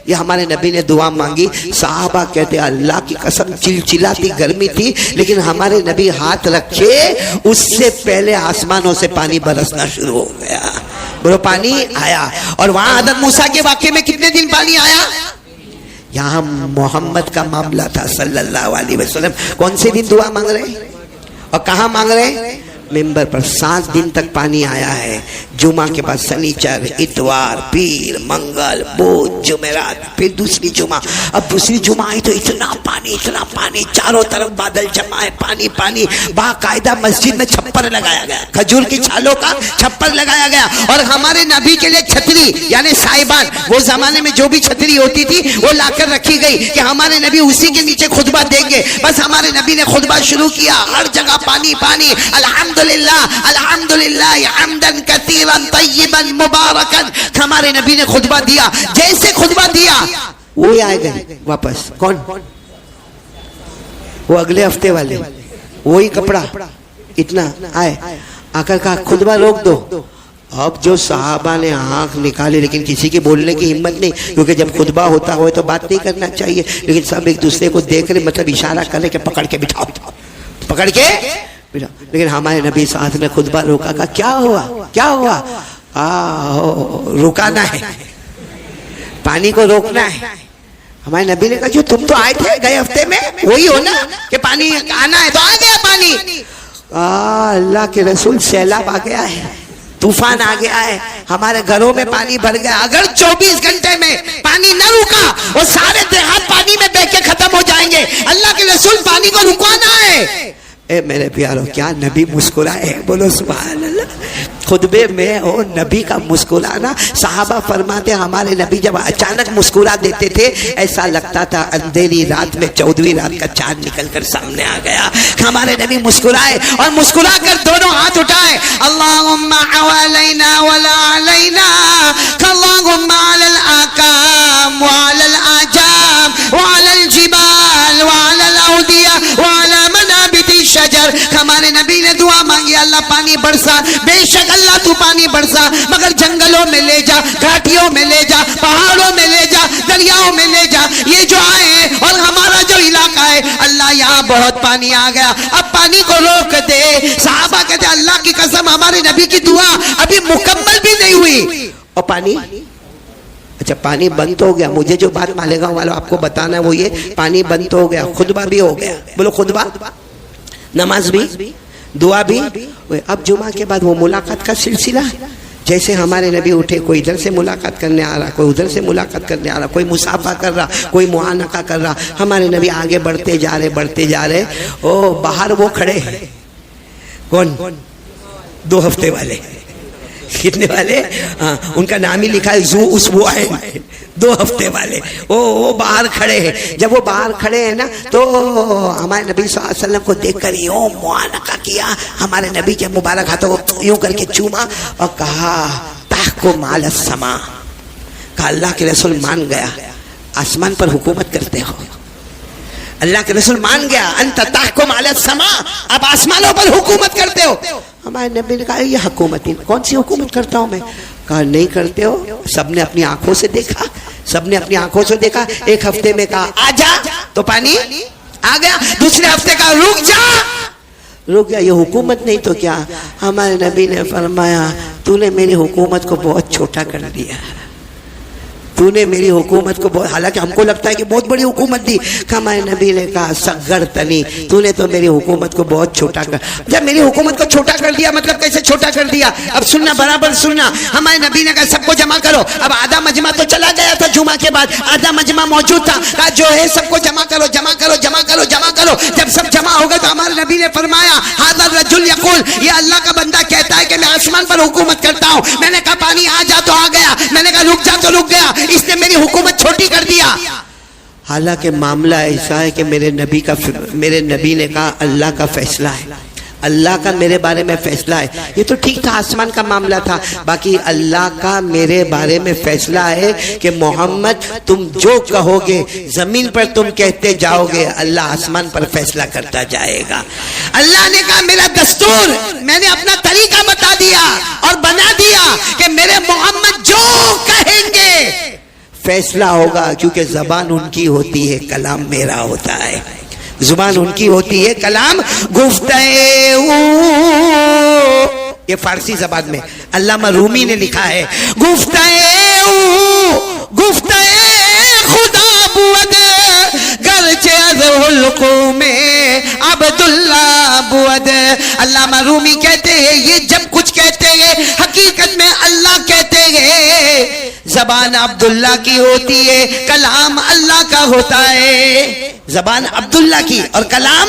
یہ ہمارے نبی نے دعا مانگی. صحابہ کہتے اللہ کی قسم چلچلاتی گرمی تھی لیکن ہمارے نبی ہاتھ رکھے اس سے پہلے آسمانوں سے پانی برسنا شروع ہو گیا. بولو پانی آیا. اور وہاں حضرت موسیٰ کے واقعے میں کتنے دن پانی آیا؟ یہاں محمد کا معاملہ تھا صلی اللہ علیہ وسلم. کون سے دن دعا مانگ رہے اور کہاں مانگ رہے؟ ممبر پر. 7 دن تک پانی آیا ہے. جمعہ کے بعد سنیچر، اتوار، پیر، منگل، بدھ، جمعرات، پھر دوسری جمعہ. اب دوسری جمعہ آئی تو اتنا پانی، چاروں طرف بادل جمع ہے، پانی پانی. باقاعدہ مسجد میں چھپر لگایا گیا، کھجور کی چھالوں کا چھپر لگایا گیا. اور ہمارے نبی کے لیے چھتری یعنی صاحبان، وہ زمانے میں جو بھی چھتری ہوتی تھی وہ لا کر رکھی گئی کہ ہمارے نبی اسی کے نیچے خطبہ دیں گے. بس ہمارے نبی نے خطبہ شروع کیا، ہر جگہ پانی پانی. الحمدللہ الحمدللہ حمدا کثیرا طیبا مبارکا. ہمارے نبی نے خطبہ دیا. جیسے خطبہ دیا وہی آئے گئے واپس. کون؟ وہ اگلے ہفتے والے، وہی کپڑا اتنا آئے. آ کر کہا خطبہ روک دو. اب جو صحابہ نے آنکھ نکالے لیکن کسی کے بولنے کی ہمت نہیں کیونکہ جب خطبہ ہوتا ہوئے تو بات نہیں کرنا چاہیے، لیکن سب ایک دوسرے کو دیکھ رہے، مطلب اشارہ کرے کہ پکڑ کے بٹھاؤ، پکڑ کے. لیکن ہمارے نبی صلی اللہ علیہ وسلم نے خطبہ روکا. کہا کیا ہوا؟ کیا ہوا؟ رکانا ہے، پانی کو روکنا ہے۔ ہمارے نبی نے کہا جو تم تو آئے تھے گئے ہفتے میں وہی ہو نا کہ پانی آنا ہے، تو آ گیا پانی۔ اللہ کے رسول سیلاب آ گیا ہے، طوفان آ گیا ہے، ہمارے گھروں میں پانی بھر گیا۔ اگر 24 گھنٹے میں پانی نہ رکا وہ سارے دیہات پانی میں بہہ کے ختم ہو جائیں گے۔ اللہ کے رسول پانی کو رکوانا ہے۔ اے میرے پیارو، کیا نبی مسکرائے، بولو سبحان اللہ۔ خطبے میں او نبی کا مسکرانا، صحابہ فرماتے ہمارے نبی جب اچانک مسکرا دیتے تھے ایسا لگتا تھا اندھیری رات میں 14ویں رات کا چاند نکل کر سامنے آ گیا۔ ہمارے نبی مسکرائے اور مسکرا کر دونوں ہاتھ اٹھائے، اللہم علینا ولا علینا، اللہم علی الاکام وعلی الاجام وعلی الجبال وعلی الاودیہ وعلی منابت الشجر۔ ہمارے نبی نے دعا مانگی، اللہ پانی برسا، بے شک اللہ تو پانی برسا، مگر جنگلوں میں لے جا، گھاٹیوں میں لے جا، پہاڑوں میں لے جا، دریاؤں میں لے جا۔ یہ جو آئے ہیں اور ہمارا جو علاقہ ہے اللہ یہاں بہت پانی آ گیا، اب پانی کو روک دے۔ صحابہ کہتے اللہ کی قسم ہمارے نبی کی دعا ابھی مکمل بھی نہیں ہوئی اور پانی، اچھا پانی بند ہو گیا۔ مجھے جو بات مالیگاؤں والوں آپ کو بتانا ہے وہ یہ، پانی بند ہو گیا، خطبہ بھی ہو گیا، بولو خطبہ، نماز بھی، دعا بھی۔ اب جمعہ کے بعد وہ ملاقات کا سلسلہ، جیسے ہمارے نبی اٹھے، کوئی ادھر سے ملاقات کرنے آ رہا، کوئی ادھر سے ملاقات کرنے آ رہا، کوئی مصافحہ کر رہا، کوئی معانقہ کر رہا۔ ہمارے نبی آگے بڑھتے جا رہے۔ او باہر وہ کھڑے ہیں، کون؟ 2 ہفتے والے۔ کتنے والے؟ ان کا نام ہی لکھا ہے ذو اسبوعین، 2 ہفتے والے۔ وہ باہر کھڑے ہیں۔ جب وہ باہر کھڑے ہیں نا تو ہمارے نبی صلی اللہ علیہ وسلم کو دیکھ کر یوں معانقہ کیا، ہمارے نبی کے مبارک ہاتھوں کو یوں کر کے چوما اور کہا تحکم علی السماء، کہا اللہ کے رسول مان گیا آسمان پر حکومت کرتے ہو۔ اللہ کے رسول مان گیا، انت تحکم علی السماء، اب آسمانوں پر حکومت کرتے ہو۔ ہمارے نبی نے کہا یہ حکومت، کون سی حکومت کرتا ہوں میں؟ کہا نہیں کرتے ہو، سب نے اپنی آنکھوں سے دیکھا، سب نے اپنی آنکھوں سے دیکھا۔ ایک ہفتے میں کہا آ جا تو پانی آ گیا، دوسرے ہفتے کہا رک جا، رک گیا۔ یہ حکومت نہیں تو کیا؟ ہمارے نبی نے فرمایا تو نے میری حکومت کو بہت چھوٹا کر دیا، تو نے میری حکومت کو بہت، حالانکہ ہم کو لگتا ہے کہ بہت بڑی حکومت دی۔ ہمارے نبی نے کہا صغرتنی، تو نے تو میری حکومت کو بہت چھوٹا کر، جب میری حکومت کو چھوٹا کر دیا مطلب کیسے چھوٹا کر دیا؟ اب سننا، برابر سننا۔ ہمارے نبی نے کہا سب کو جمع کرو۔ اب آدھا مجمع تو چلا گیا تھا جمعہ کے بعد، آدھا مجمع موجود تھا، کہا جو ہے سب کو جمع کرو، جمع کرو، جمع کرو، جمع کرو۔ جب سب جمع ہو گئے تو ہمارے نبی نے فرمایا ھذا الرجل یقول، یہ اللہ کا بندہ کہتا ہے کہ میں آسمان پر حکومت کرتا ہوں۔ میں نے کہا پانی آ جا تو آ گیا، میں نے کہا رک جا تو رک گیا، اس نے میری حکومت چھوٹی کر دیا۔ حالانکہ معاملہ ایسا ہے کہ میرے نبی نے کہا اللہ کا فیصلہ ہے، اللہ کا میرے بارے میں فیصلہ ہے۔ یہ تو ٹھیک تھا، آسمان کا معاملہ تھا، باقی اللہ کا میرے بارے میں فیصلہ ہے کہ محمد تم جو کہو گے زمین پر تم کہتے جاؤ گے، اللہ آسمان پر فیصلہ کرتا جائے گا۔ اللہ نے کہا میرا دستور، میں نے اپنا طریقہ بتا دیا اور بنا دیا کہ میرے محمد جو کہیں گے فیصلہ ہوگا، کیونکہ زبان ان کی ہوتی ہے، کلام میرا ہوتا ہے۔ زبان ان کی ہوتی ہے، کلام گفتگو، یہ فارسی زبان میں علامہ رومی نے لکھا ہے، گفتگو خدا بود گرچہ از حلقوں میں عبداللہ بود۔ علامہ رومی کہتے ہیں یہ جب کچھ کہتے ہیں حقیقت میں اللہ کہتے ہیں، زبان عبداللہ کی ہوتی ہے، کلام اللہ کا ہوتا ہے۔ زبان عبداللہ کی اور کلام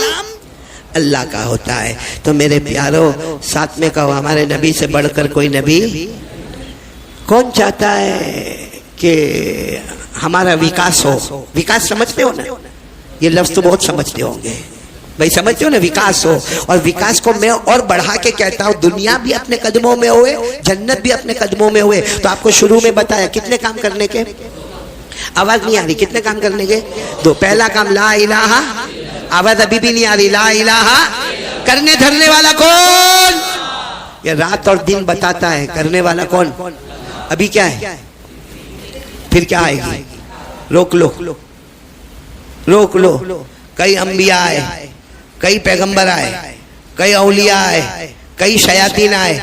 اللہ کا ہوتا ہے۔ تو میرے پیارو ساتھ میں کہو ہمارے نبی سے بڑھ کر کوئی نبی؟ کون چاہتا ہے کہ ہمارا وکاس ہو؟ وکاس سمجھتے ہو نا، یہ لفظ تو بہت سمجھتے ہوں گے بھائی، سمجھتے ہو نا وکاس ہو، اور وکاس کو میں اور بڑھا کے کہتا ہوں دنیا بھی اپنے قدموں میں ہوئے، جنت بھی اپنے قدموں میں ہوئے۔ تو آپ کو شروع میں بتایا کتنے کام کرنے کے، آواز نہیں آ رہی، کتنے کام کرنے کے؟ 2۔ پہلا کام لا الہ، آواز ابھی بھی نہیں آ رہی، لا الہ، کرنے دھرنے والا کون؟ یہ رات اور دن بتاتا ہے، کرنے والا کون؟ ابھی کیا ہے؟ پھر کیا آئے گی؟ روک لو، روک لو۔ کئی انبیاء آئے، کئی پیغمبر آئے، کئی اولیاء آئے، کئی شیاطین آئے،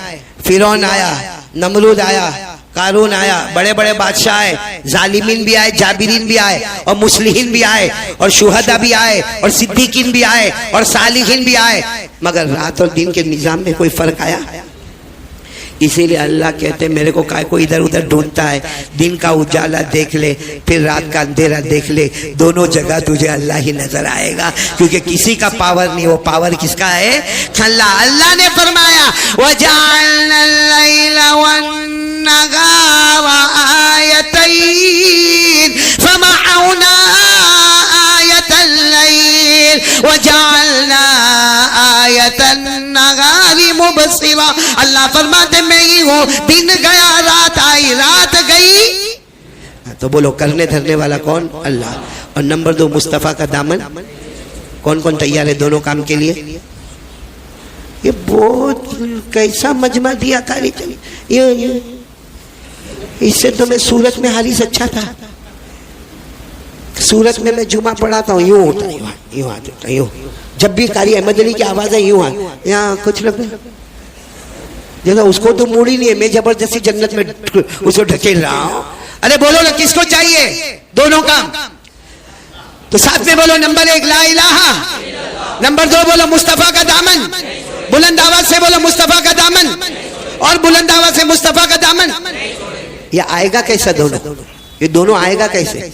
فرعون آیا, نمرود آیا, قارون آیا, بڑے بڑے بادشاہ آئے, ظالمین بھی آئے, جابرین بھی آئے, اور مصلحین بھی آئے, اور شہداء بھی آئے, اور صدیقین بھی آئے, اور صالحین بھی آئے, مگر رات اور دن کے نظام میں کوئی فرق آیا؟ اسی لیے اللہ کہتے ہیں میرے کو کائے کو ادھر ادھر ڈھونڈتا ہے, دن کا اجالا دیکھ لے پھر رات کا اندھیرا دیکھ لے, دونوں جگہ تجھے اللہ ہی نظر آئے گا, کیونکہ کسی کا پاور نہیں, وہ پاور کس کا ہے؟ اللہ نے فرمایا وَجَعَلْنَا اللَّيْلَ وَالنَّهَارَ آيَتَيْنِ فَمَحَوْنَا آيَةَ اللَّيْلِ وَجَعَلْنَا آيَةَ النَّهَارِ مُبْصِرًا. اللہ فرماتے میں ہی ہوں, دن گیا رات آئی, رات گئی. تو بولو کرنے دھرنے والا کون؟ اللہ. اور نمبر 2 مصطفیٰ کا دامن. کون کون تیار ہے دونوں کام کے لیے؟ یہ بہت کیسا مجمع دیا کاری چلی, اس سے تو میں سورت میں حالس اچھا تھا. سورت میں جمعہ پڑھاتا ہوں, یوں ہوتا ہے, یوں آتا ہے, یوں. جب بھی قاری احمد علی کی آواز ہے یوں آئی, یہاں کچھ لوگ جگہ اس کو تو موڑ ہی نہیں ہے, میں زبردستی جنت میں اس کو ڈھکیل رہا ہوں. ارے بولو نا کس کو چاہیے دونوں کام؟ تو ساتھ میں بولو نمبر 1 لا الہ, نمبر 2 بولو مصطفیٰ کا دامن, بلند آواز سے بولو مصطفیٰ کا دامن, اور بلند آواز سے مصطفیٰ کا دامن. یہ آئے گا کیسا دونوں؟ یہ دونوں آئے گا کیسے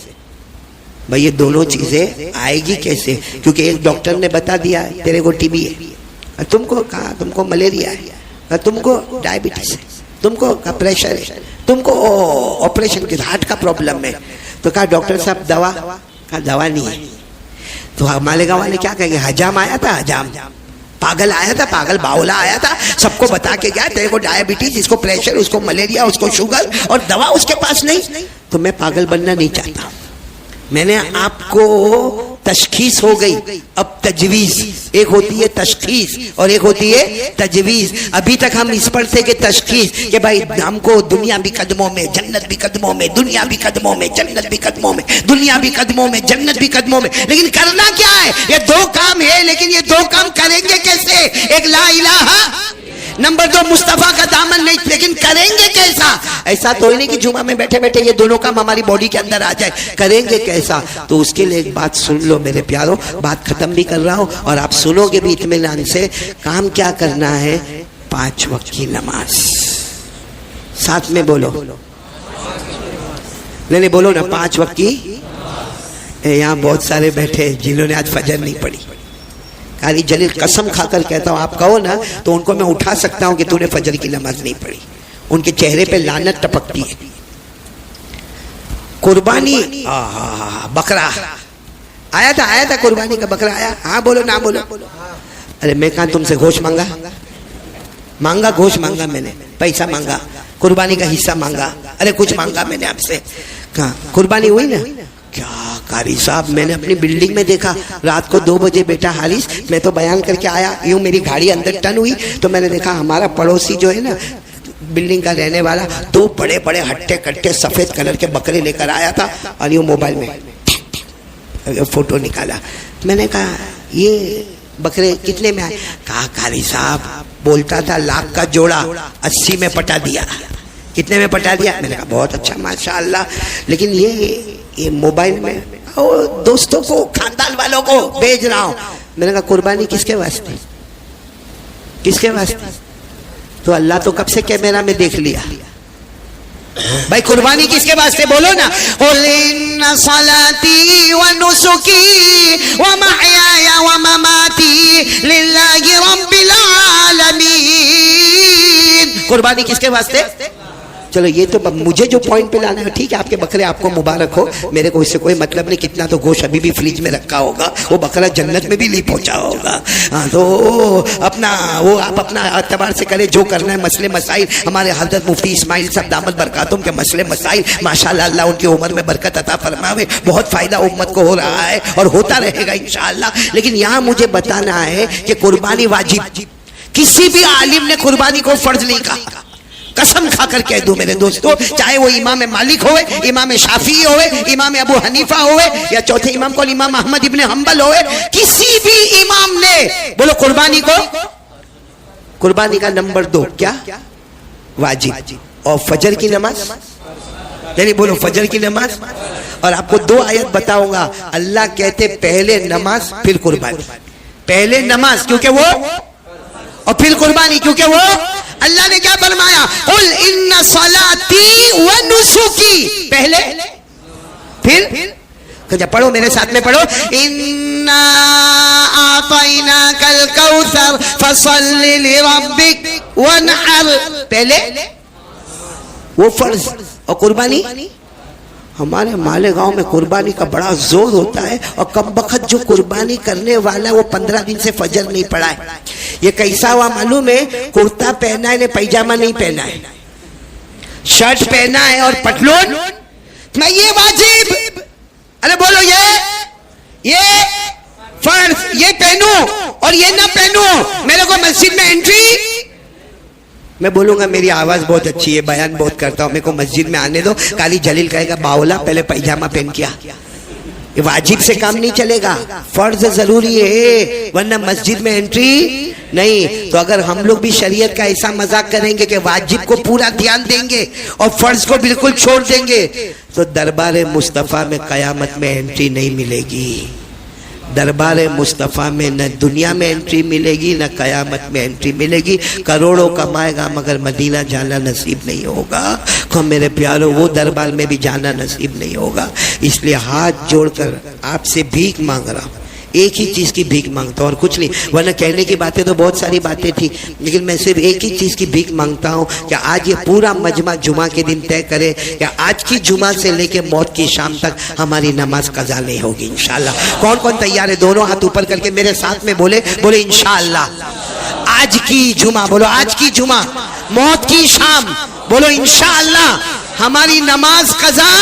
بھائی؟ یہ دونوں چیزیں آئے گی کیسے؟ کیونکہ ایک ڈاکٹر نے بتا دیا تیرے کو ٹی بی ہے, تم کو کہا تم کو ملیریا ہے, تم کو ڈائبٹیز ہے, تم کو پریشر ہے, تم کو آپریشن کی ہارٹ کا پرابلم ہے. تو کہا ڈاکٹر صاحب دوا؟ کہا دوا نہیں ہے. تو ہمارے گاؤں والے کیا کہیں گے؟ حجام آیا تھا, حجام پاگل آیا تھا, پاگل باولا آیا تھا, سب کو بتا کے گیا تیرے کو ڈائبٹیز, اس کو پریشر, اس کو ملیریا, اس کو شوگر, اور دوا اس کے پاس نہیں. تو میں پاگل بننا نہیں چاہتا, میں نے آپ کو تشخیص ہو گئی, اب تجویز. ایک ہوتی ہے تشخیص اور ایک ہوتی ہے تجویز. ابھی تک ہم اس پر تھے کہ تشخیص, کہ بھائی ہم کو دنیا بھی قدموں میں, جنت بھی قدموں میں, دنیا بھی قدموں میں, جنت بھی قدموں میں, دنیا بھی قدموں میں, جنت بھی قدموں میں. لیکن کرنا کیا ہے؟ یہ 2 کام ہے, لیکن یہ 2 کام کریں گے کیسے؟ ایک لا الہ, نمبر 2 مصطفیٰ کا دامن نہیں, لیکن کریں گے کیسا؟ ایسا تو ہی نہیں کہ جمعہ میں بیٹھے بیٹھے یہ دونوں کام ہماری باڈی کے اندر آ جائے. کریں گے کیسا؟ تو اس کے لیے ایک بات سن لو میرے پیاروں, بات ختم بھی کر رہا ہوں اور آپ سنو گے بھی اطمینان سے. کام کیا کرنا ہے؟ 5 وقت کی نماز. ساتھ میں بولو, نہیں بولو نا, 5 وقت کی. یہاں بہت سارے بیٹھے جنہوں نے آج فجر نہیں پڑھی. قاری جلیل قسم کھا کر کہتا ہوں, آپ کہو نا تو ان کو میں اٹھا سکتا ہوں کہ تو نے فجر کی نماز نہیں پڑھی. ان کے چہرے پہ لعنت ٹپکتی ہے. قربانی بکرا آیا تھا قربانی کا بکرا آیا. ہاں بولو نہ بولو. ارے میں کہاں تم سے گوشت مانگا گوشت مانگا, میں نے پیسہ مانگا, قربانی کا حصہ مانگا, ارے کچھ مانگا میں نے آپ سے. کہاں قربانی ہوئی نا؟ کیا قاری صاحب, میں نے اپنی بلڈنگ میں دیکھا رات کو 2 بجے بیٹا حارث, میں تو بیان کر کے آیا, یوں میری گاڑی اندر ٹن ہوئی تو میں نے دیکھا ہمارا پڑوسی جو ہے نا بلڈنگ کا رہنے والا, 2 بڑے بڑے ہٹے کٹے سفید کلر کے بکرے لے کر آیا تھا, اور یوں موبائل میں فوٹو نکالا. میں نے کہا یہ بکرے کتنے میں آئے؟ کہا قاری صاحب بولتا تھا 1 لاکھ کا جوڑا, 80 میں پٹا دیا. کتنے میں پٹا دیا؟ میں نے کہا بہت اچھا ماشاءاللہ. لیکن یہ موبائل میں دوستوں کو, خاندان والوں کو بھیج رہا ہوں. میں نے کہا قربانی کس کے واسطے؟ کس کے واسطے؟ تو اللہ تو کب سے کیمرہ میں دیکھ لیا. بھائی قربانی کس کے واسطے بولو نا. قل ان صلاتی ونسکی ومحیای ومماتی للہ رب العالمین. قربانی کس کے واسطے؟ چلو یہ تو مجھے جو پوائنٹ پہ لانا ہے ٹھیک ہے, آپ کے بکرے آپ کو مبارک ہو, میرے کو اس سے کوئی مطلب نہیں. کتنا تو گوشت ابھی بھی فریج میں رکھا ہوگا, وہ بکرا جنت میں بھی نہیں پہنچا ہوگا. ہاں تو اپنا وہ آپ اپنا اعتبار سے کرے جو کرنا ہے. مسئلے مسائل ہمارے حضرت مفتی اسماعیل صاحب دامت برکاتہم کے مسئلے مسائل ماشاءاللہ اللہ ان کی عمر میں برکت عطا فرمائے, بہت فائدہ امت کو ہو رہا ہے اور ہوتا رہے گا انشاءاللہ. لیکن یہاں مجھے بتانا ہے کہ قربانی واجب, کسی بھی عالم نے قربانی کو فرض نہیں کہا. قسم کھا کر کہہ دوں میرے دوستو, چاہے وہ امام مالک ہوئے, امام شافعی ہوئے, امام ابو حنیفہ ہوئے, یا چوتھے امام کو امام احمد ابن حنبل ہوئے, کسی بھی امام نے بولو قربانی کو, قربانی کا نمبر 2 کیا واجب، اور فجر کی نماز یعنی بولو فجر کی نماز. اور آپ کو 2 آیت بتاؤں گا. اللہ کہتے پہلے نماز پھر قربانی. پہلے نماز کیونکہ وہ، اور پھر قربانی کیونکہ وہ. اللہ نے کیا فرمایا؟ قل ان صلاتی و نسکی، پہلے پھر پڑھو میرے ساتھ میں پڑھو. انا اعطیناک الکوثر فصل لربک وانحر، پہلے وہ فرض. اور قربانی، ہمارے مالیگاؤں میں قربانی کا بڑا زور ہوتا ہے، اور کم بخت جو قربانی کرنے والا وہ 15 دن سے فجر نہیں پڑھا ہے. یہ کیسا ہوا معلوم ہے؟ کرتا پہنا ہے، پیجامہ نہیں پہنا ہے، شرٹ پہنا ہے اور پتلون. میں یہ واجب، ارے بولو یہ فرض، یہ پہنوں اور یہ نہ پہنوں، میرے کو مسجد میں انٹری. میں بولوں گا میری آواز بہت اچھی ہے، بیان بہت کرتا ہوں، میرے کو مسجد میں آنے دو. کالی جلیل کہے گا باولا پہلے پیجامہ پہن کیا. یہ واجب سے کام نہیں چلے گا، فرض ضروری ہے ورنہ مسجد میں انٹری نہیں. تو اگر ہم لوگ بھی شریعت کا ایسا مذاق کریں گے کہ واجب کو پورا دھیان دیں گے اور فرض کو بالکل چھوڑ دیں گے، تو دربار مصطفیٰ میں قیامت میں انٹری نہیں ملے گی. دربار مصطفیٰ میں نہ دنیا میں انٹری ملے گی نہ قیامت میں انٹری ملے گی. کروڑوں کمائے گا مگر مدینہ جانا نصیب نہیں ہوگا. تو میرے پیاروں وہ دربار میں بھی جانا نصیب نہیں ہوگا. اس لیے ہاتھ جوڑ کر آپ سے بھیک مانگ رہا ہوں، ایک ہی چیز کی بھیک مانگتا ہوں اور کچھ نہیں. ورنہ کہنے کی باتیں تو بہت ساری باتیں تھی، لیکن میں صرف ایک ہی چیز کی بھیک مانگتا ہوں کہ آج یہ پورا مجمع جمعہ کے دن طے کرے کہ آج کی جمعہ سے لے کے موت کی شام تک ہماری نماز قضا نہیں ہوگی انشاءاللہ. کون کون تیار ہے؟ دونوں ہاتھ اوپر کر کے میرے ساتھ میں بولے انشاءاللہ. آج کی جمعہ، بولو آج کی جمعہ، موت کی شام، بولو انشاءاللہ ہماری نماز قضا.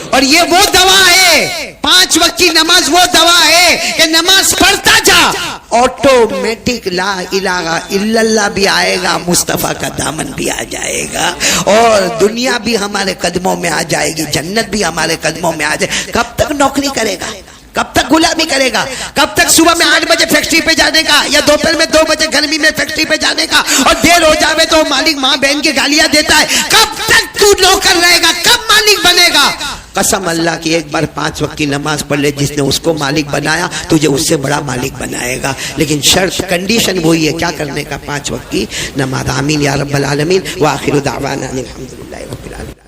اور یہ وہ دوا ہے، 5 وقت کی نماز وہ دوا ہے کہ نماز پڑھتا جا، آٹومیٹک لا الہ الا اللہ بھی آئے گا، مصطفیٰ کا دامن بھی آ جائے گا، اور دنیا بھی ہمارے قدموں میں آ جائے گی، جنت بھی ہمارے قدموں میں آ جائے. کب تک نوکری کرے گا؟ کب تک غلامی کرے گا؟ کب تک صبح میں 8 بجے فیکٹری پہ جانے کا یا دوپہر میں 2 بجے گرمی میں فیکٹری پہ جانے کا، اور دیر ہو جاوے تو مالک ماں بہن کی گالیاں دیتا ہے؟ کب تک تو نوکر رہے گا؟ کب مالک بنے گا؟ قسم اللہ کی ایک بار 5 وقت کی نماز پڑھ لے، جس نے اس کو مالک بنایا تجھے اس سے بڑا مالک بنائے گا. لیکن شرط کنڈیشن وہی ہے، کیا کرنے کا؟ 5 وقت کی نماز. آمین یا رب العالمین. وآخر دعوانا الحمدللہ رب العالمین.